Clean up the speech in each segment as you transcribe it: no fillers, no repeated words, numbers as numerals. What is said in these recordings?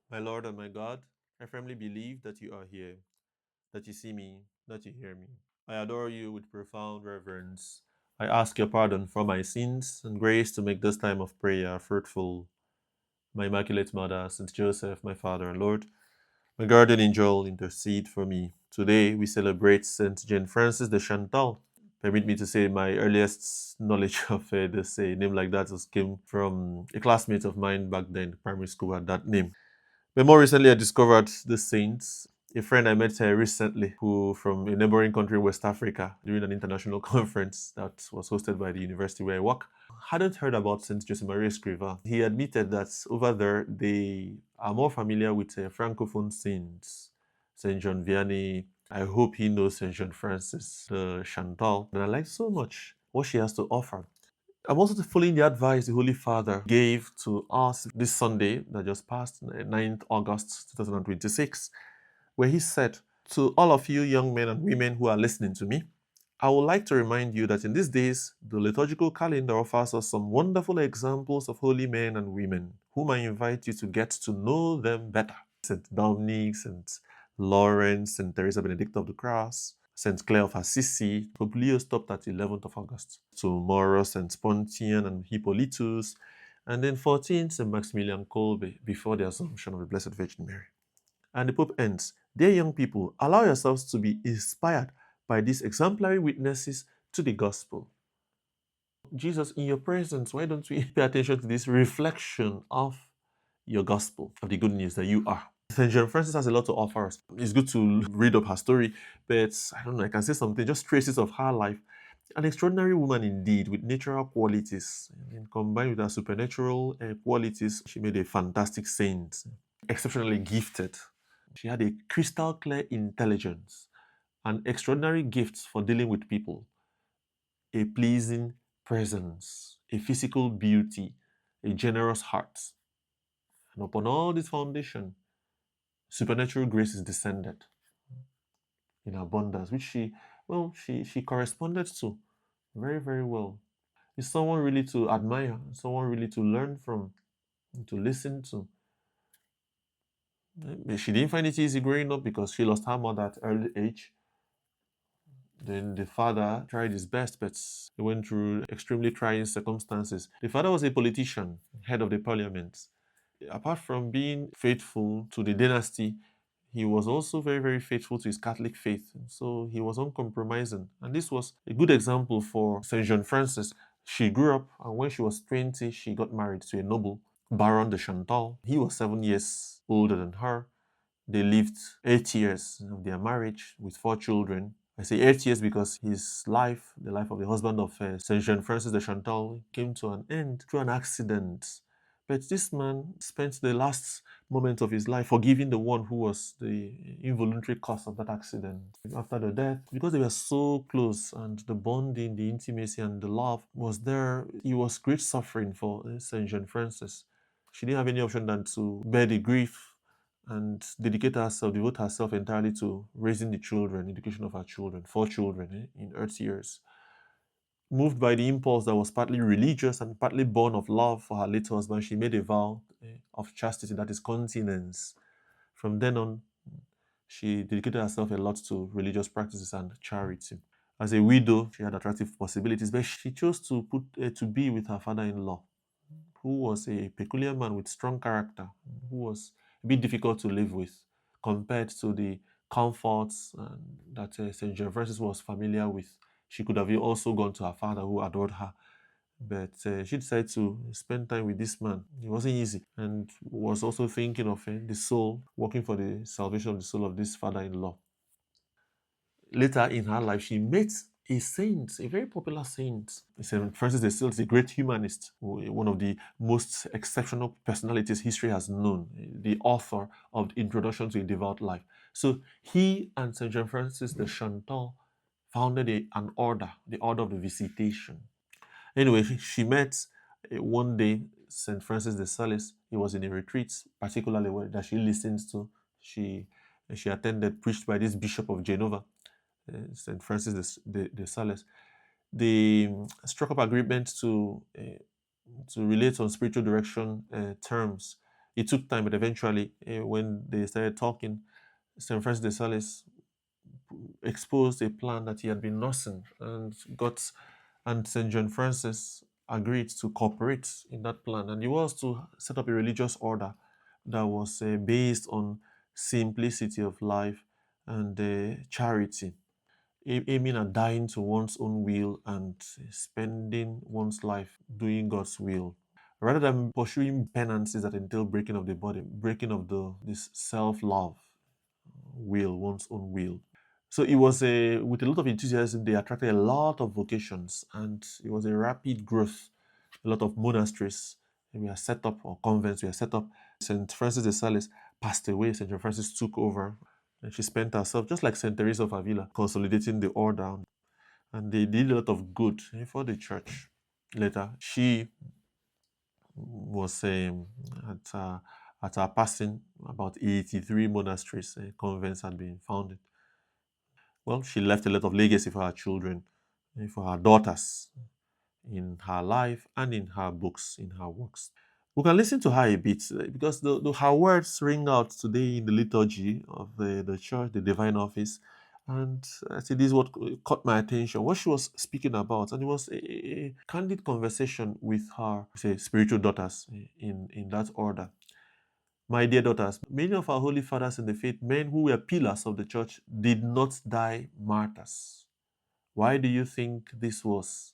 My Lord and my God, I firmly believe that you are here, that you see me, that you hear me. I adore you with profound reverence. I ask your pardon for my sins and grace to make this time of prayer fruitful. My Immaculate Mother, Saint Joseph, my Father and Lord, my guardian angel, intercede for me. Today we celebrate Saint Jane Frances de Chantal. Permit me to say my earliest knowledge of this name like that came from a classmate of mine back then in primary school had that name. But more recently, I discovered the saints. A friend I met recently, who from a neighboring country, West Africa, during an international conference that was hosted by the university where I work, hadn't heard about Saint Josemaria Escrivá. He admitted that over there they are more familiar with francophone saints, Saint John Vianney. I hope he knows Saint John Francis Chantal, and I like so much what she has to offer. I'm also following the advice the Holy Father gave to us this Sunday that just passed, 9th August 2026, where he said, "To all of you young men and women who are listening to me, I would like to remind you that in these days, the liturgical calendar offers us some wonderful examples of holy men and women, whom I invite you to get to know them better. St. Dominic, St. Lawrence, St. Teresa Benedict of the Cross, St. Clare of Assisi. Pope Leo stopped at 11th of August. Tomorrow, St. Pontian and Hippolytus, and then 14th, St. Maximilian Kolbe, before the Assumption of the Blessed Virgin Mary." And the Pope ends, "Dear young people, allow yourselves to be inspired by these exemplary witnesses to the gospel." Jesus, in your presence, why don't we pay attention to this reflection of your gospel, of the good news that you are? St. John Francis has a lot to offer us. It's good to read up her story, but I don't know, I can say something, just traces of her life. An extraordinary woman indeed, with natural qualities, and combined with her supernatural qualities, she made a fantastic saint, exceptionally gifted. She had a crystal clear intelligence, an extraordinary gift for dealing with people, a pleasing presence, a physical beauty, a generous heart. And upon all this foundation, supernatural grace is descended in abundance, which she corresponded to very, very well. It's someone really to admire, someone really to learn from, to listen to. She didn't find it easy growing up because she lost her mother at early age. Then the father tried his best, but he went through extremely trying circumstances. The father was a politician, head of the parliament. Apart from being faithful to the dynasty, he was also very, very faithful to his Catholic faith. So he was uncompromising. And this was a good example for St. John Francis. She grew up, and when she was 20, she got married to a noble, Baron de Chantal. He was 7 years older than her. They lived 8 years of their marriage with 4 children. I say 8 years because his life, the life of the husband of Saint Jean Francis de Chantal, came to an end through an accident. But this man spent the last moment of his life forgiving the one who was the involuntary cause of that accident. After the death, because they were so close and the bonding, the intimacy, and the love was there, it was great suffering for Saint Jean Francis. She didn't have any option than to bear the grief and devote herself entirely to raising the children, education of her children, 4 children in earth years. Moved by the impulse that was partly religious and partly born of love for her late husband, she made a vow of chastity, that is continence. From then on, she dedicated herself a lot to religious practices and charity. As a widow, she had attractive possibilities, but she chose to be with her father-in-law, who was a peculiar man with strong character, who was a bit difficult to live with compared to the comforts that St. John Francis was familiar with. She could have also gone to her father, who adored her, but she decided to spend time with this man. It wasn't easy, and was also thinking of the soul, working for the salvation of the soul of this father-in-law. Later in her life, she met a saint, a very popular saint. St. Francis de Sales, a great humanist, one of the most exceptional personalities history has known, the author of the Introduction to a Devout Life. So he and St. John Francis de Chantal founded an order, the Order of the Visitation. Anyway, she met one day St. Francis de Sales. He was in a retreat, particularly that she listens to. She attended, preached by this Bishop of Genova, St. Francis de Sales. They struck up agreement to relate on spiritual direction terms. It took time, but eventually, when they started talking, St. Francis de Sales exposed a plan that he had been nursing and St. John Francis agreed to cooperate in that plan. And he was to set up a religious order that was based on simplicity of life and charity, aiming at dying to one's own will and spending one's life doing God's will. Rather than pursuing penances that entail breaking of the body, breaking of this self-love will, one's own will. So it was with a lot of enthusiasm, they attracted a lot of vocations, and it was a rapid growth. A lot of monasteries were set up, or convents were set up. St. Francis de Sales passed away. St. John Francis took over, and she spent herself, just like St. Teresa of Avila, consolidating the order. And they did a lot of good for the church. Later, she was at her passing, about 83 monasteries, convents had been founded. Well, she left a lot of legacy for her children, for her daughters, in her life and in her books, in her works. We can listen to her a bit because her words ring out today in the liturgy of the church, the divine office. And I see this is what caught my attention, what she was speaking about. And it was a candid conversation with her, say, spiritual daughters in that order. My dear daughters, many of our holy fathers in the faith, men who were pillars of the church, did not die martyrs. Why do you think this was?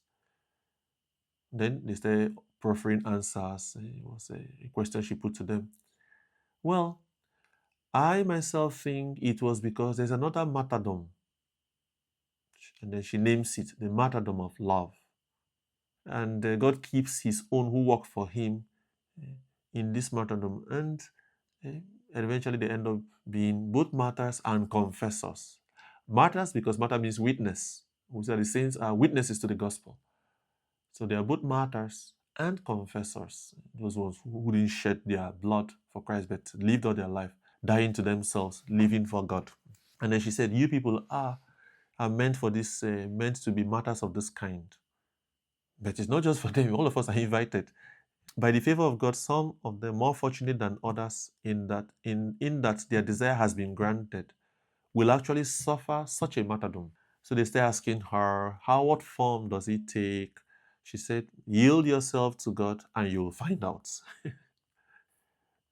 Then they started proffering answers. It was a question she put to them. Well, I myself think it was because there's another martyrdom. And then she names it the martyrdom of love. And God keeps his own who work for him in this martyrdom. And eventually they end up being both martyrs and confessors. Martyrs because martyr means witness. We say the saints are witnesses to the gospel. So they are both martyrs and confessors, those ones who didn't shed their blood for Christ, but lived all their life, dying to themselves, living for God. And then she said, you people are meant for this, meant to be martyrs of this kind. But it's not just for them, all of us are invited. By the favor of God, some of them more fortunate than others in that their desire has been granted, will actually suffer such a martyrdom. So they start asking her, what form does it take? She said, yield yourself to God and you'll find out.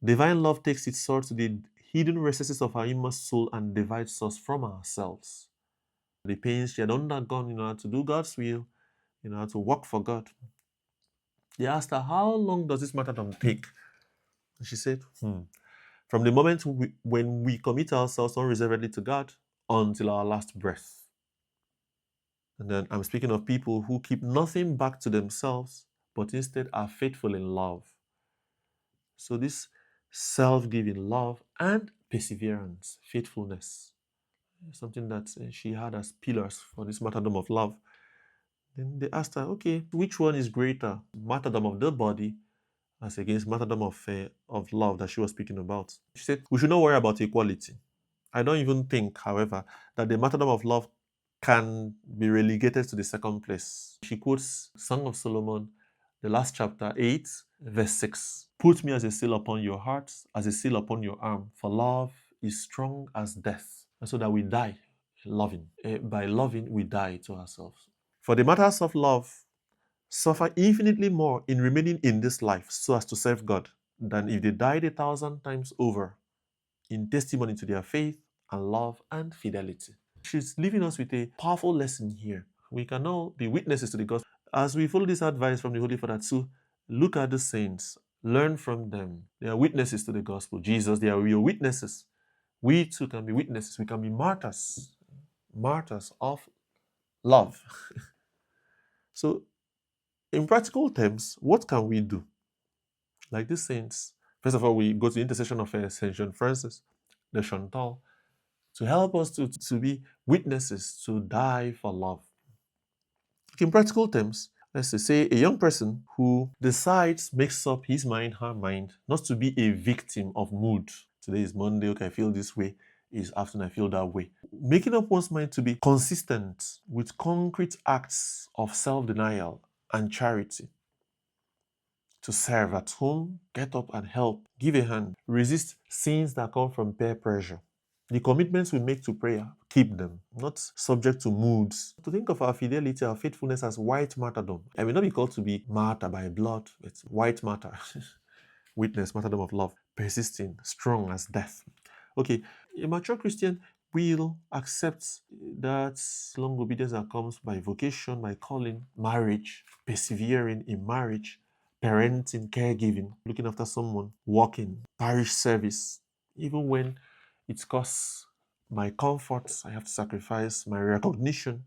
Divine love takes its source to the hidden recesses of our inmost soul and divides us from ourselves. The pains she had undergone in order to do God's will, in order to work for God. They asked her, how long does this martyrdom take? And she said, from the moment when we commit ourselves unreservedly to God until our last breath. And then I'm speaking of people who keep nothing back to themselves, but instead are faithful in love. So this self-giving love and perseverance, faithfulness, something that she had as pillars for this martyrdom of love. Then they asked her, okay, which one is greater? Martyrdom of the body as against martyrdom of love that she was speaking about. She said, we should not worry about equality. I don't even think, however, that the martyrdom of love can be relegated to the second place. She quotes Song of Solomon, the last chapter, 8, verse 6. Put me as a seal upon your heart, as a seal upon your arm, for love is strong as death. And so that we die loving. By loving, we die to ourselves. For the matters of love suffer infinitely more in remaining in this life so as to serve God than if they died 1,000 times over in testimony to their faith and love and fidelity. She's leaving us with a powerful lesson here. We can now be witnesses to the gospel. As we follow this advice from the Holy Father too, look at the saints, learn from them. They are witnesses to the gospel. Jesus, they are real witnesses. We too can be witnesses. We can be martyrs, martyrs of love. So, in practical terms, what can we do? Like the saints, first of all, we go to the intercession of St. John Francis de Chantal to help us to be witnesses, to die for love. In practical terms, let's say a young person who decides, makes up his mind, her mind, not to be a victim of mood. Today is Monday, okay, I feel this way. Is afternoon, I feel that way. Making up one's mind to be consistent with concrete acts of self-denial and charity. to serve at home, get up and help, give a hand, resist sins that come from peer pressure. The commitments we make to prayer, keep them, not subject to moods. To think of our fidelity, our faithfulness as white martyrdom. I may not be called to be martyr by blood, it's white martyr. Witness, martyrdom of love, persisting, strong as death. Okay, a mature Christian will accept that long obedience that comes by vocation, by calling, marriage, persevering in marriage, parenting, caregiving, looking after someone, working, parish service, even when it costs my comfort, I have to sacrifice my recognition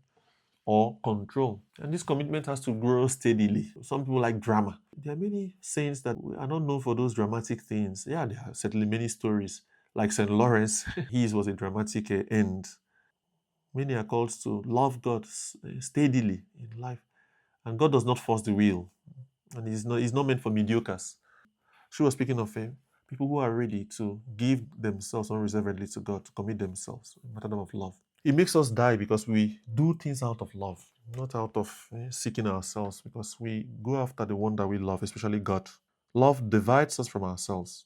or control. And this commitment has to grow steadily. Some people like drama. There are many saints that are not known for those dramatic things. Yeah, there are certainly many stories. Like St. Lawrence, his was a dramatic end. Many are called to love God steadily in life. And God does not force the will. And he's not meant for mediocres. She was speaking of people who are ready to give themselves unreservedly to God, to commit themselves, in matter of love. It makes us die because we do things out of love, not out of seeking ourselves, because we go after the one that we love, especially God. Love divides us from ourselves.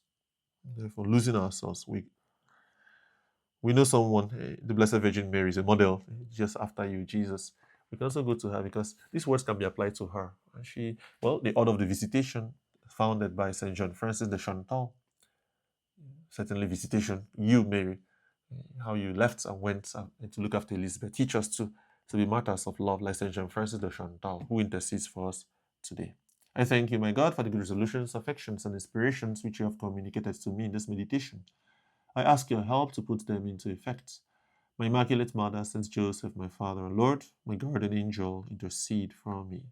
Therefore, losing ourselves, we know someone, the Blessed Virgin Mary is a model just after you, Jesus. We can also go to her because these words can be applied to her. And the Order of the Visitation, founded by St. John Francis de Chantal, certainly Visitation, you, Mary, how you left and went to look after Elizabeth. Teach us to be martyrs of love like St. John Francis de Chantal, who intercedes for us today. I thank you, my God, for the good resolutions, affections, and inspirations which you have communicated to me in this meditation. I ask your help to put them into effect. My Immaculate Mother, Saint Joseph, my Father and Lord, my guardian angel, intercede for me.